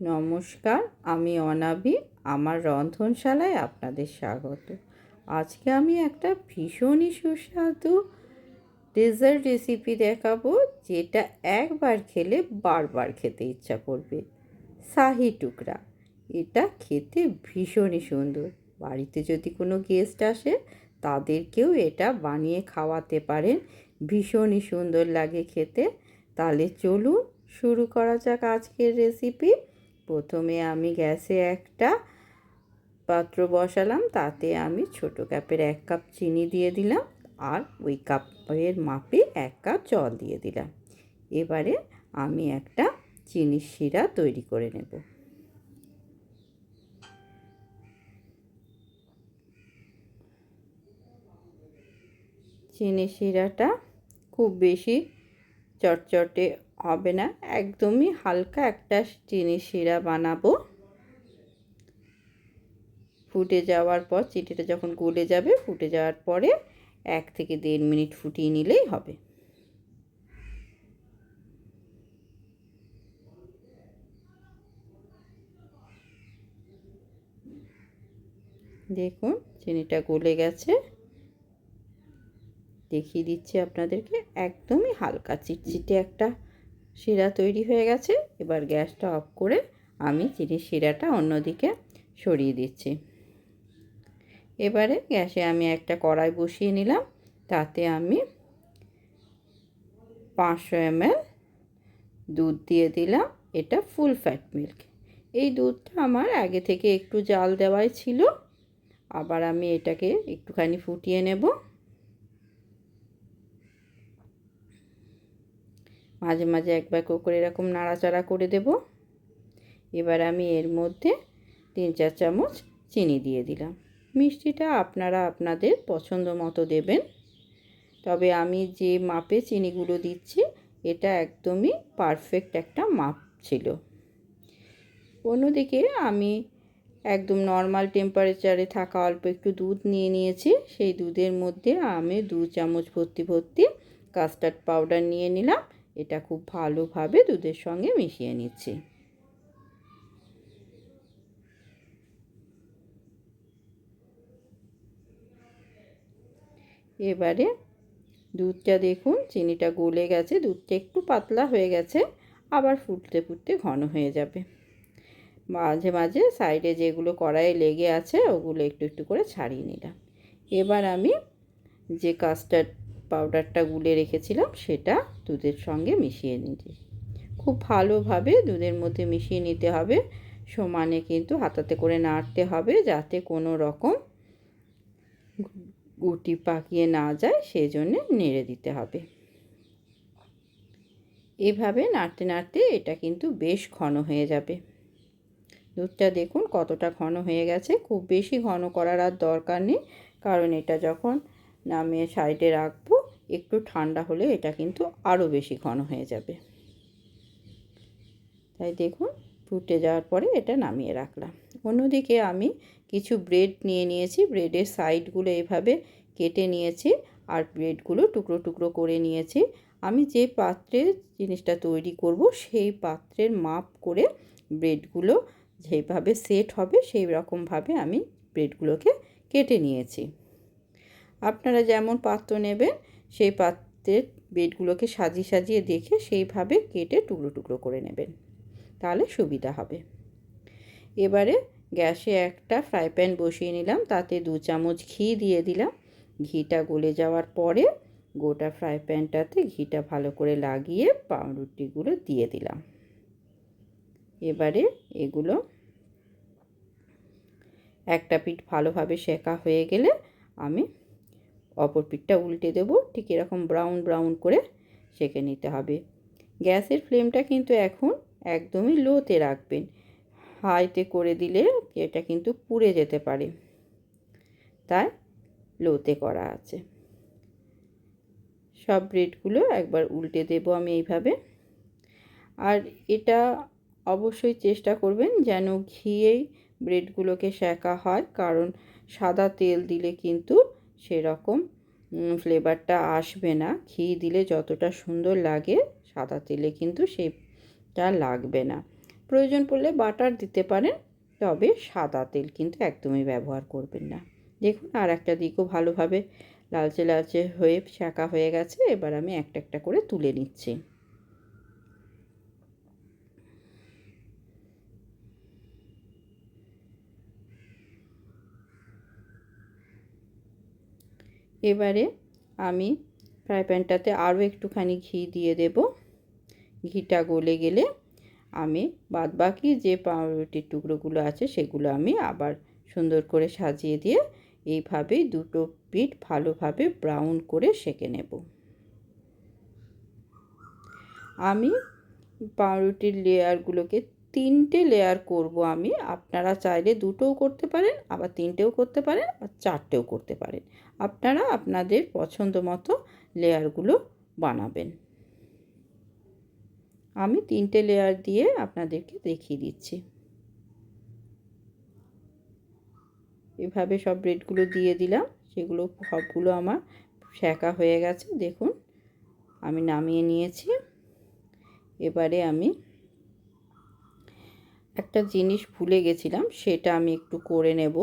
নমস্কার, আমি অনাবি। আমার রন্ধনশালায় আপনাদের স্বাগত। আজকে আমি একটা ভীষণই সুস্বাদু ডেজার্ট রেসিপি দেখাবো, যেটা একবার খেলে বারবার খেতে ইচ্ছা করবে। শাহি টুকরা। এটা খেতে ভীষণই সুন্দর। বাড়িতে যদি কোনো গেস্ট আসে, তাদেরকেও এটা বানিয়ে খাওয়াতে পারেন। ভীষণই সুন্দর লাগে খেতে। তাহলে চলুন শুরু করা যাক আজকের রেসিপি। প্রথমে আমি গ্যাসে একটা পাত্র বসালাম, তাতে আমি ছোটো কাপের 1 কাপ চিনি দিয়ে দিলাম, আর ওই কাপের মাপে 1 কাপ জল দিয়ে দিলাম। এবারে আমি একটা চিনির শিরা তৈরি করে নেব। চিনির শিরাটা খুব বেশি চটচটে হবে না, একদমই হালকা একটা চিনির শিরা বানাবো। ফুটে যাওয়ার পর, চিনিটা যখন গলে যাবে, ফুটে যাওয়ার পরে 1 থেকে 1.5 মিনিট ফুটিয়ে নিলেই হবে। দেখুন চিনিটা গলে গেছে। দেখিয়ে দিচ্ছি আপনাদেরকে, একদমই হালকা চিটচিটে একটা শিরা তৈরি হয়ে গেছে। এবার গ্যাসটা অফ করে আমি চিনির শিরাটা অন্যদিকে সরিয়ে দিচ্ছি। এবারে গ্যাসে আমি একটা কড়াই বসিয়ে নিলাম, তাতে আমি 500 ml দুধ দিয়ে দিলাম। এটা ফুল ফ্যাট মিল্ক। এই দুধটা আমার আগে থেকে একটু জাল দেওয়াই ছিল। আবার আমি এটাকে একটুখানি ফুটিয়ে নেব। মাঝে মাঝে একবার করে এরকম নাড়াচাড়া করে দেব। এবার আমি এর মধ্যে 3-4 চামচ চিনি দিয়ে দিলাম। মিষ্টিটা আপনারা আপনাদের পছন্দ মতো দেবেন, তবে আমি যে মাপে চিনিগুলো দিচ্ছি এটা একদমই পারফেক্ট একটা মাপ ছিল। অন্যদিকে আমি একদম নর্মাল টেম্পারেচারে থাকা অল্প একটু দুধ নিয়ে নিয়েছি। সেই দুধের মধ্যে আমি 2 চামচ ভর্তি ভর্তি কাস্টার্ড পাউডার নিয়ে নিলাম। এটা খুব ভালোভাবে দুধের সঙ্গে মিশিয়ে নিচ্ছি। এবারে দুধটা দেখুন, চিনিটা গলে গেছে, দুধটা একটু পাতলা হয়ে গেছে, আবার ফুটতে ফুটতে ঘন হয়ে যাবে। মাঝে মাঝে সাইডে যেগুলো কড়াইয়ে লেগে আছে ওগুলো একটু একটু করে ছাড়িয়ে নিলাম। এবার আমি যে কাস্টার্ড পাউডারটা গুলে রেখেছিলাম সেটা দুধের সঙ্গে মিশিয়ে নিচ্ছি। খুব ভালোভাবে দুধের মধ্যে মিশিয়ে নিতে হবে। সমানে কিন্তু হাতাতে করে নাড়তে হবে, যাতে কোনো রকম গুটি পাকিয়ে না যায়, সেই জন্যে নেড়ে দিতে হবে। এভাবে নাড়তে নাড়তে এটা কিন্তু বেশ ঘন হয়ে যাবে। দুধটা দেখুন কতটা ঘন হয়ে গেছে। খুব বেশি ঘন করার আর দরকার নেই, কারণ এটা যখন নামিয়ে সাইডে রাখবো, একটু ঠান্ডা হলে এটা কিন্তু আরও বেশি ঘন হয়ে যাবে। তাই দেখুন ফুটে যাওয়ার পরে এটা নামিয়ে রাখলাম। অন্যদিকে আমি কিছু ব্রেড নিয়ে নিয়েছি। ব্রেডের সাইডগুলো এভাবে কেটে নিয়েছি, আর ব্রেডগুলো টুকরো টুকরো করে নিয়েছি। আমি যে পাত্রে জিনিসটা তৈরি করব সেই পাত্রের মাপ করে ব্রেডগুলো যেভাবে সেট হবে সেই রকমভাবে আমি ব্রেডগুলোকে কেটে নিয়েছি। আপনারা যেমন পাত্র নেবেন সেই পাত্রের ব্রেডগুলোকে সাজিয়ে সাজিয়ে দেখে সেইভাবে কেটে টুকরো টুকরো করে নেবেন, তাহলে সুবিধা হবে। এবারে গ্যাসে একটা ফ্রাই প্যান বসিয়ে নিলাম, তাতে 2 চামচ ঘি দিয়ে দিলাম। ঘিটা গলে যাওয়ার পরে গোটা ফ্রাই প্যানটাতে ঘিটা ভালো করে লাগিয়ে পাউরুটিগুলো দিয়ে দিলাম। এবারে এগুলো একটা পিঠ ভালোভাবে সেকা হয়ে গেলে আমি অপর পিঠটা উল্টে দেব। ঠিক এরকম ব্রাউন ব্রাউন করে সেঁকে নিতে হবে। গ্যাসের ফ্লেমটা কিন্তু এখন একদমই লোতে রাখবেন। হাইতে করে দিলে এটা কিন্তু পুড়ে যেতে পারে, তাই লোতে করা আছে। সব ব্রেডগুলো একবার উল্টে দেব আমি এইভাবে। আর এটা অবশ্যই চেষ্টা করবেন যেন ঘিয়েই ব্রেডগুলোকে সেঁকা হয়, কারণ সাদা তেল দিলে কিন্তু সেরকম ফ্লেভারটা আসবে না। ঘি দিলে যতটা সুন্দর লাগে সাদা তেলে কিন্তু সেটা লাগবে না। প্রয়োজন পড়লে বাটার দিতে পারেন, তবে সাদা তেল কিন্তু একদমই ব্যবহার করবেন না। দেখুন আর একটা দিকও ভালোভাবে লালচে লালচে হয়ে শাঁকা হয়ে গেছে। এবার আমি একটা একটা করে তুলে নিচ্ছি। এবারে আমি ফ্রাই প্যানটাতে আরও একটুখানি ঘি দিয়ে দেব। ঘিটা গলে গেলে আমি বাদবাকি যে পাউরুটির টুকরোগুলো আছে সেগুলো আমি আবার সুন্দর করে সাজিয়ে দিয়ে এইভাবেই দুটো পিঠ ভালোভাবে ব্রাউন করে সেঁকে নেব। আমি পাউরুটির লেয়ারগুলোকে 3টে লেয়ার করব আমি। আপনারা চাইলে 2টোও করতে পারেন, আবার 3টেও করতে পারেন, আর 4টেও করতে পারেন। আপনারা আপনাদের পছন্দ মতো লেয়ারগুলো বানাবেন। আমি 3টে লেয়ার দিয়ে আপনাদেরকে দেখিয়ে দিচ্ছি। এভাবে সব ব্রেডগুলো দিয়ে দিলাম। সেগুলো সবগুলো আমার সেঁকা হয়ে গেছে। দেখুন আমি নামিয়ে নিয়েছি। এবারে আমি একটা জিনিস ভুলে গেছিলাম, সেটা আমি একটু করে নেব।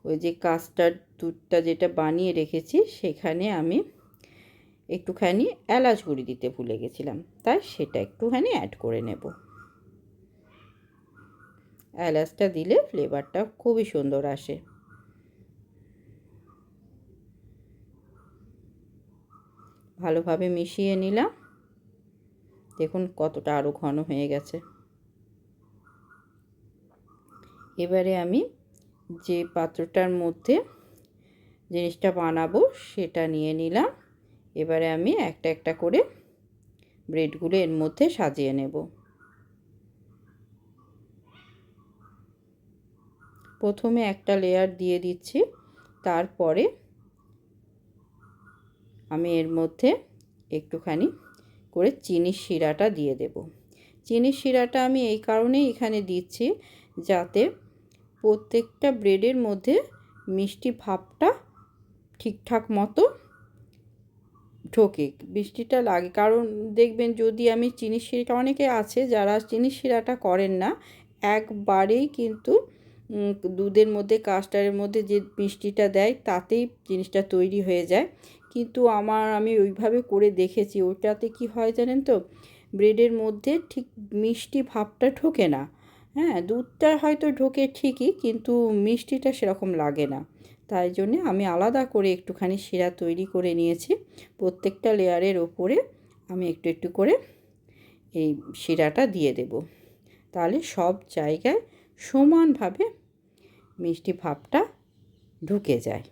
ওই যে কাস্টার্ড দুধটা যেটা বানিয়ে রেখেছি সেখানে আমি একটুখানি এলাচ গুঁড়ি দিতে ভুলে গেছিলাম, তাই সেটা একটুখানি অ্যাড করে নেব। এলাচটা দিলে ফ্লেভারটা খুবই সুন্দর আসে। ভালোভাবে মিশিয়ে নিলাম। দেখুন কতটা আরও ঘন হয়ে গেছে। এবারে আমি যে পাত্রটার মধ্যে জিনিসটা বানাবো সেটা নিয়ে নিলাম। এবারে আমি একটা একটা করে ব্রেডগুলো এর মধ্যে সাজিয়ে নেব। প্রথমে একটা লেয়ার দিয়ে দিচ্ছি, তারপরে আমি এর মধ্যে একটুখানি করে চিনির শিরাটা দিয়ে দেব। চিনির শিরাটা আমি এই কারণেই এখানে দিচ্ছি, যাতে প্রত্যেকটা ব্রেডের মধ্যে মিষ্টি ভাবটা ঠিকঠাক মতো ঢোকে, মিষ্টিটা লাগে। কারণ দেখবেন যদি আমি চিনির শিরাটা, অনেকে আছে যারা চিনির শিরাটা করেন না, একবারেই কিন্তু দুধের মধ্যে কাস্টার্ডের মধ্যে যে মিষ্টিটা দেয় তাতেই জিনিসটা তৈরি হয়ে যায়। কিন্তু আমি ওইভাবে করে দেখেছি, ওটাতে কি হয় জানেন তো, ব্রেডের মধ্যে ঠিক মিষ্টি ভাবটা ঢোকে না। হ্যাঁ, দুধটা হয়তো ঢোকে ঠিকই, কিন্তু মিষ্টিটা সেরকম লাগে না। তাই জন্যে আমি আলাদা করে একটুখানি শিরা তৈরি করে নিয়েছি। প্রত্যেকটা লেয়ারের ওপরে আমি একটু একটু করে এই শিরাটা দিয়ে দেব। তাহলে সব জায়গায় সমানভাবে মিষ্টি ভাবটা ঢুকে যায়।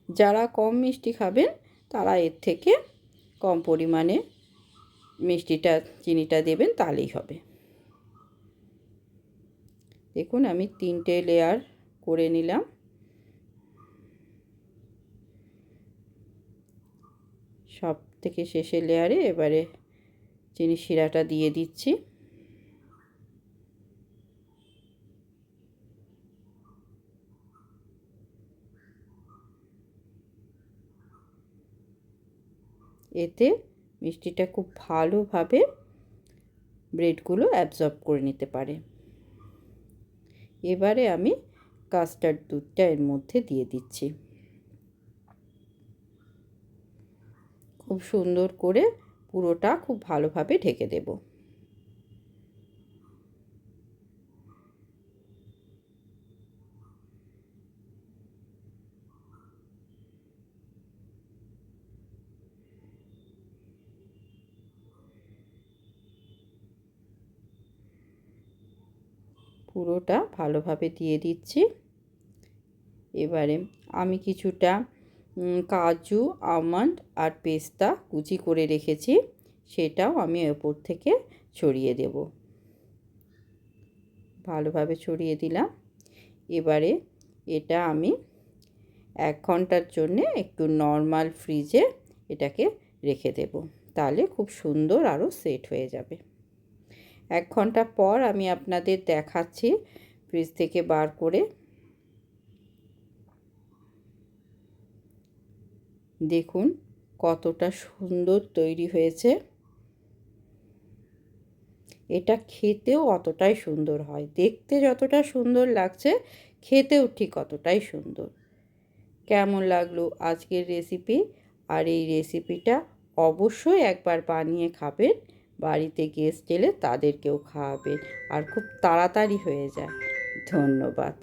যারা কম মিষ্টি খাবেন তারা এর থেকে কম পরিমাণে চিনিটা দেবেন, তাহলেই হবে। দেখুন আমি 3টে লেয়ার করে নিলাম। সব থেকে শেষের লেয়ারে এবারে চিনির শিরাটা দিয়ে দিচ্ছি। এতে মিষ্টিটা খুব ভালোভাবে ব্রেডগুলো অ্যাবজর্ব করে নিতে পারে। এবারে আমি কাস্টার্ড দুধটা এর মধ্যে দিয়ে দিচ্ছি। খুব সুন্দর করে পুরোটা খুব ভালোভাবে ঢেকে দেব। পুরোটা ভালোভাবে দিয়ে দিচ্ছি। এবারে আমি কিছুটা কাজু, আমন্ড আর পেস্তা কুচি করে রেখেছি, সেটাও আমি ওপর থেকে ছড়িয়ে দেব। ভালোভাবে ছড়িয়ে দিলাম। এবারে এটা আমি 1 ঘন্টার জন্যে একটু নর্মাল ফ্রিজে এটাকে রেখে দেব, তাহলে খুব সুন্দর আরও সেট হয়ে যাবে। 1 ঘন্টা পর আমি আপনাদের দেখাচ্ছি ফ্রিজ থেকে বার করে। দেখুন কতটা সুন্দর তৈরি হয়েছে। এটা খেতেও অতটাই সুন্দর হয়। দেখতে যতটা সুন্দর লাগছে, খেতেও ঠিক অতটাই সুন্দর। কেমন লাগলো আজকের রেসিপি? আর এই রেসিপিটা অবশ্যই একবার বানিয়ে খাবেন। বাড়িতে গেস্ট এলে তাদেরকেও খাওয়াবেন, আর খুব তাড়াতাড়ি হয়ে যায়। ধন্যবাদ।